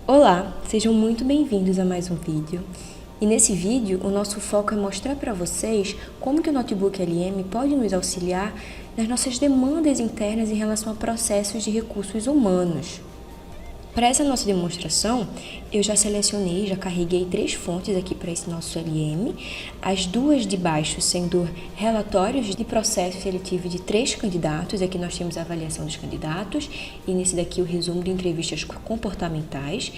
Olá, sejam muito bem-vindos a mais um vídeo. E nesse vídeo, o nosso foco é mostrar para vocês como que o Notebook LM pode nos auxiliar nas nossas demandas internas em relação a processos de recursos humanos. Para essa nossa demonstração, eu já selecionei, já carreguei 3 fontes aqui para esse nosso LM, as duas de baixo sendo relatórios de processo seletivo de 3 candidatos, aqui nós temos a avaliação dos candidatos, e nesse daqui o resumo de entrevistas comportamentais.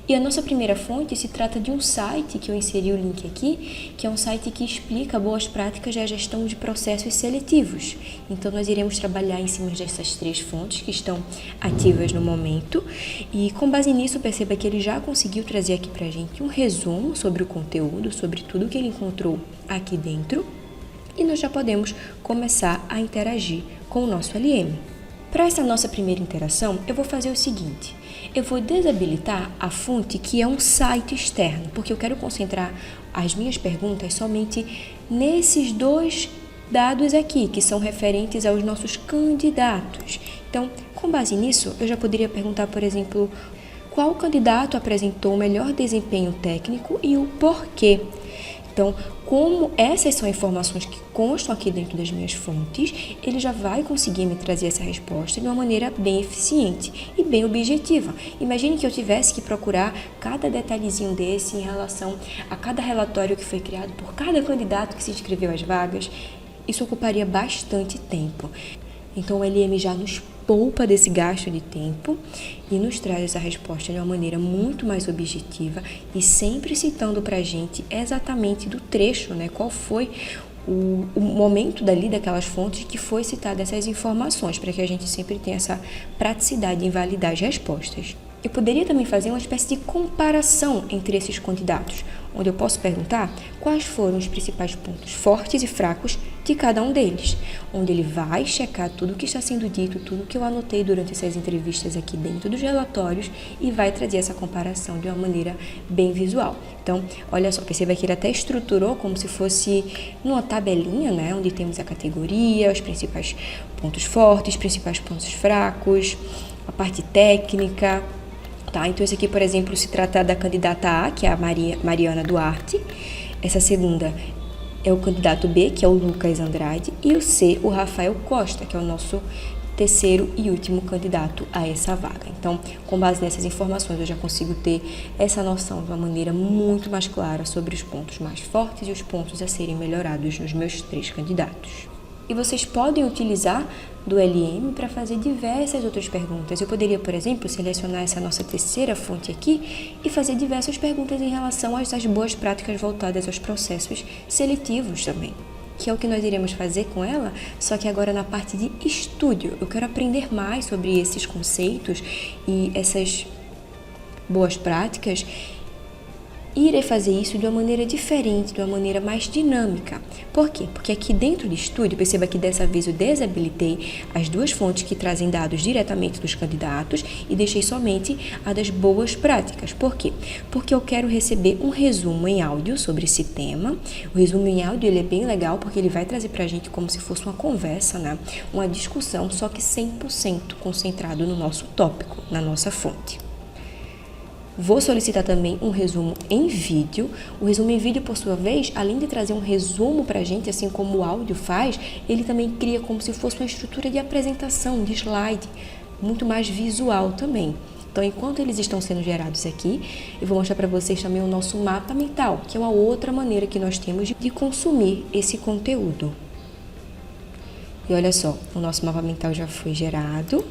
E a nossa primeira fonte se trata de um site, que eu inseri o link aqui, que é um site que explica boas práticas da gestão de processos seletivos. Então, nós iremos trabalhar em cima dessas 3 fontes que estão ativas no momento. E com base nisso, perceba que ele já conseguiu trazer aqui pra gente um resumo sobre o conteúdo, sobre tudo que ele encontrou aqui dentro. E nós já podemos começar a interagir com o nosso LM. Para essa nossa primeira interação, eu vou fazer o seguinte. Eu vou desabilitar a fonte que é um site externo, porque eu quero concentrar as minhas perguntas somente nesses 2 dados aqui, que são referentes aos nossos candidatos. Então, com base nisso, eu já poderia perguntar, por exemplo, qual candidato apresentou o melhor desempenho técnico e o porquê. Então, como essas são informações que constam aqui dentro das minhas fontes, ele já vai conseguir me trazer essa resposta de uma maneira bem eficiente e bem objetiva. Imagine que eu tivesse que procurar cada detalhezinho desse em relação a cada relatório que foi criado por cada candidato que se inscreveu às vagas. Isso ocuparia bastante tempo. Então, o LM já nos poupa desse gasto de tempo e nos traz essa resposta de uma maneira muito mais objetiva e sempre citando para a gente exatamente do trecho, né? Qual foi o momento dali daquelas fontes que foi citada essas informações, para que a gente sempre tenha essa praticidade em validar as respostas. Eu poderia também fazer uma espécie de comparação entre esses candidatos, onde eu posso perguntar quais foram os principais pontos fortes e fracos de cada um deles, onde ele vai checar tudo o que está sendo dito, tudo que eu anotei durante essas entrevistas aqui dentro dos relatórios e vai trazer essa comparação de uma maneira bem visual. Então, olha só, perceba que ele até estruturou como se fosse numa tabelinha, né, onde temos a categoria, os principais pontos fortes, principais pontos fracos, a parte técnica. Tá, então, esse aqui, por exemplo, se trata da candidata A, que é a Mariana Duarte. Essa segunda é o candidato B, que é o Lucas Andrade. E o C, o Rafael Costa, que é o nosso terceiro e último candidato a essa vaga. Então, com base nessas informações, eu já consigo ter essa noção de uma maneira muito mais clara sobre os pontos mais fortes e os pontos a serem melhorados nos meus 3 candidatos. E vocês podem utilizar do LM para fazer diversas outras perguntas. Eu poderia, por exemplo, selecionar essa nossa terceira fonte aqui e fazer diversas perguntas em relação às boas práticas voltadas aos processos seletivos também, que é o que nós iremos fazer com ela, só que agora na parte de estúdio. Eu quero aprender mais sobre esses conceitos e essas boas práticas. E irei fazer isso de uma maneira diferente, de uma maneira mais dinâmica. Por quê? Porque aqui dentro do estúdio, perceba que dessa vez eu desabilitei as 2 fontes que trazem dados diretamente dos candidatos e deixei somente a das boas práticas. Por quê? Porque eu quero receber um resumo em áudio sobre esse tema. O resumo em áudio ele é bem legal porque ele vai trazer pra gente como se fosse uma conversa, né? Uma discussão, só que 100% concentrado no nosso tópico, na nossa fonte. Vou solicitar também um resumo em vídeo. O resumo em vídeo, por sua vez, além de trazer um resumo para a gente, assim como o áudio faz, ele também cria como se fosse uma estrutura de apresentação, de slide, muito mais visual também. Então, enquanto eles estão sendo gerados aqui, eu vou mostrar para vocês também o nosso mapa mental, que é uma outra maneira que nós temos de consumir esse conteúdo. E olha só, o nosso mapa mental já foi gerado.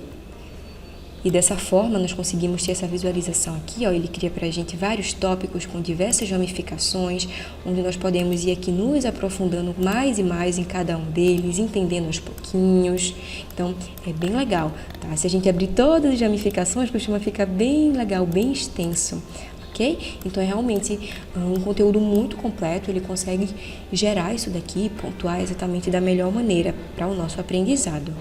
E dessa forma, nós conseguimos ter essa visualização aqui, ó, ele cria para a gente vários tópicos com diversas ramificações, onde nós podemos ir aqui nos aprofundando mais e mais em cada um deles, entendendo aos pouquinhos. Então, é bem legal, tá? Se a gente abrir todas as ramificações, costuma ficar bem legal, bem extenso, ok? Então, é realmente um conteúdo muito completo, ele consegue gerar isso daqui, pontuar exatamente da melhor maneira para o nosso aprendizado.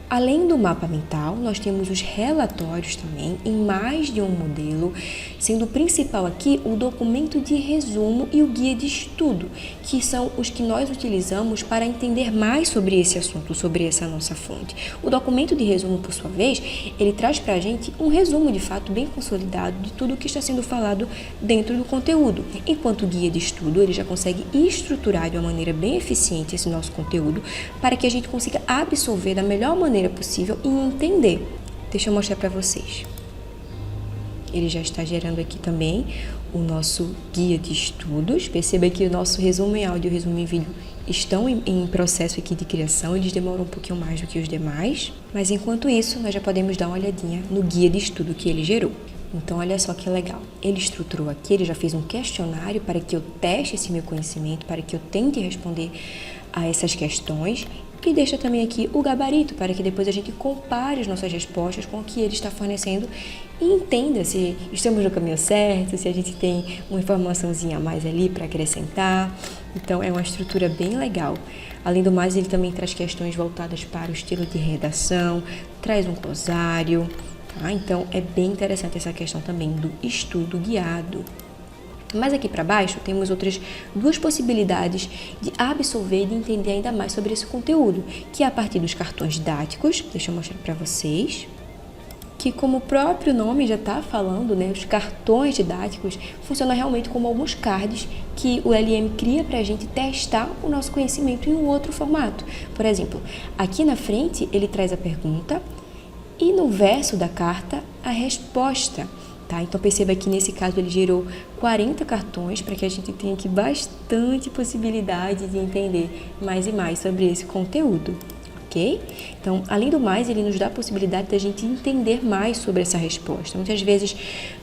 Além do mapa mental, nós temos os relatórios também, em mais de um modelo, sendo o principal aqui o documento de resumo e o guia de estudo, que são os que nós utilizamos para entender mais sobre esse assunto, sobre essa nossa fonte. O documento de resumo, por sua vez, ele traz para a gente um resumo, de fato, bem consolidado de tudo o que está sendo falado dentro do conteúdo, enquanto o guia de estudo, ele já consegue estruturar de uma maneira bem eficiente esse nosso conteúdo para que a gente consiga absorver da melhor maneira possível e entender. Deixa eu mostrar para vocês. Ele já está gerando aqui também o nosso guia de estudos. Perceba que o nosso resumo em áudio e o resumo em vídeo estão em processo aqui de criação, eles demoram um pouquinho mais do que os demais, mas enquanto isso, nós já podemos dar uma olhadinha no guia de estudo que ele gerou. Então, olha só que legal. Ele estruturou aqui, ele já fez um questionário para que eu teste esse meu conhecimento, para que eu tente responder a essas questões. E deixa também aqui o gabarito para que depois a gente compare as nossas respostas com o que ele está fornecendo e entenda se estamos no caminho certo, se a gente tem uma informaçãozinha a mais ali para acrescentar. Então, é uma estrutura bem legal. Além do mais, ele também traz questões voltadas para o estilo de redação, traz um glossário, tá? Então, é bem interessante essa questão também do estudo guiado. Mas aqui para baixo temos outras duas possibilidades de absorver e de entender ainda mais sobre esse conteúdo, que é a partir dos cartões didáticos, deixa eu mostrar para vocês, que como o próprio nome já está falando, né, os cartões didáticos funcionam realmente como alguns cards que o LM cria para a gente testar o nosso conhecimento em um outro formato. Por exemplo, aqui na frente ele traz a pergunta e no verso da carta a resposta. Tá? Então, perceba que nesse caso ele gerou 40 cartões para que a gente tenha aqui bastante possibilidade de entender mais e mais sobre esse conteúdo, ok? Então, além do mais, ele nos dá a possibilidade da gente entender mais sobre essa resposta. Muitas vezes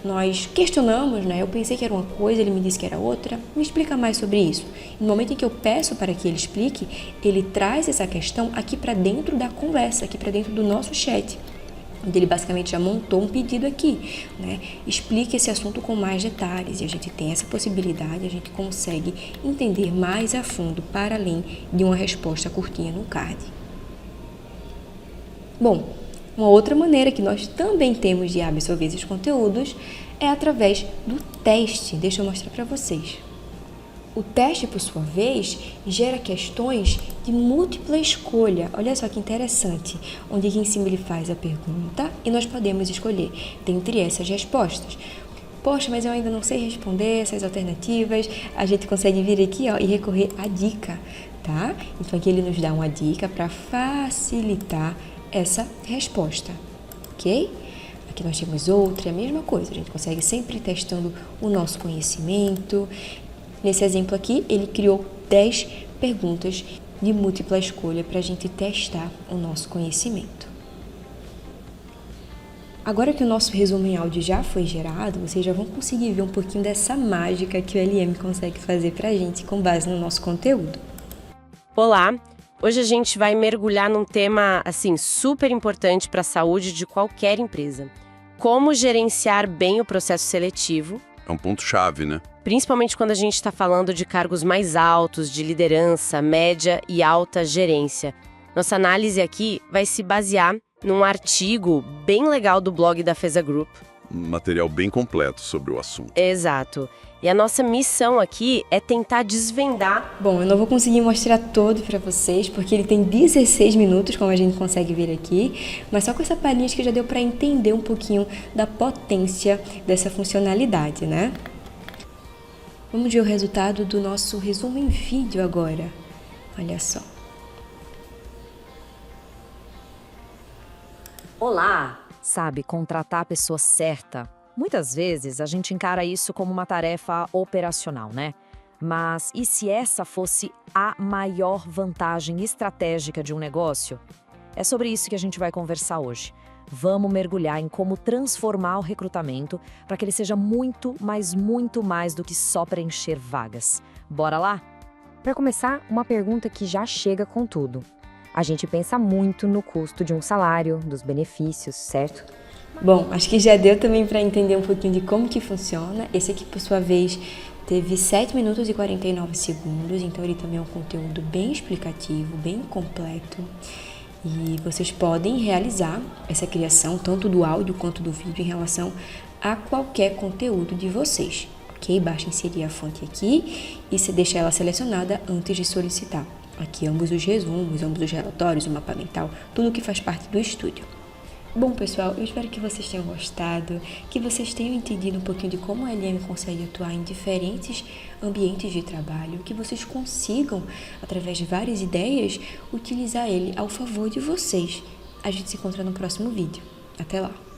nós questionamos, né? Eu pensei que era uma coisa, ele me disse que era outra, me explica mais sobre isso. No momento em que eu peço para que ele explique, ele traz essa questão aqui para dentro da conversa, aqui para dentro do nosso chat. Ele basicamente já montou um pedido aqui, né? Explique esse assunto com mais detalhes e a gente tem essa possibilidade, a gente consegue entender mais a fundo para além de uma resposta curtinha no card. Bom, uma outra maneira que nós também temos de absorver esses conteúdos é através do teste. Deixa eu mostrar para vocês. O teste, por sua vez, gera questões de múltipla escolha. Olha só que interessante, onde aqui em cima ele faz a pergunta e nós podemos escolher dentre essas respostas. Poxa, mas eu ainda não sei responder essas alternativas. A gente consegue vir aqui, ó, e recorrer à dica, tá? Então aqui ele nos dá uma dica para facilitar essa resposta, ok? Aqui nós temos outra, é a mesma coisa. A gente consegue sempre ir testando o nosso conhecimento. Nesse exemplo aqui, ele criou 10 perguntas de múltipla escolha para a gente testar o nosso conhecimento. Agora que o nosso resumo em áudio já foi gerado, vocês já vão conseguir ver um pouquinho dessa mágica que o LM consegue fazer para a gente com base no nosso conteúdo. Olá! Hoje a gente vai mergulhar num tema assim super importante para a saúde de qualquer empresa. Como gerenciar bem o processo seletivo. É um ponto-chave, né? Principalmente quando a gente está falando de cargos mais altos, de liderança, média e alta gerência. Nossa análise aqui vai se basear num artigo bem legal do blog da Feza Group. Um material bem completo sobre o assunto. Exato. E a nossa missão aqui é tentar desvendar... Bom, eu não vou conseguir mostrar todo para vocês, porque ele tem 16 minutos, como a gente consegue ver aqui, mas só com essa palhinha acho que já deu para entender um pouquinho da potência dessa funcionalidade, né? Vamos ver o resultado do nosso resumo em vídeo agora. Olha só. Olá! Sabe, contratar a pessoa certa. Muitas vezes a gente encara isso como uma tarefa operacional, né? Mas e se essa fosse a maior vantagem estratégica de um negócio? É sobre isso que a gente vai conversar hoje. Vamos mergulhar em como transformar o recrutamento para que ele seja muito mais do que só preencher vagas. Bora lá? Para começar, uma pergunta que já chega com tudo. A gente pensa muito no custo de um salário, dos benefícios, certo? Bom, acho que já deu também para entender um pouquinho de como que funciona. Esse aqui, por sua vez, teve 7 minutos e 49 segundos, então ele também é um conteúdo bem explicativo, bem completo. E vocês podem realizar essa criação, tanto do áudio quanto do vídeo, em relação a qualquer conteúdo de vocês, ok? Basta inserir a fonte aqui e você deixa ela selecionada antes de solicitar. Aqui ambos os resumos, ambos os relatórios, o mapa mental, tudo que faz parte do estúdio. Bom, pessoal, eu espero que vocês tenham gostado, que vocês tenham entendido um pouquinho de como a LM consegue atuar em diferentes ambientes de trabalho, que vocês consigam, através de várias ideias, utilizar ele ao favor de vocês. A gente se encontra no próximo vídeo. Até lá!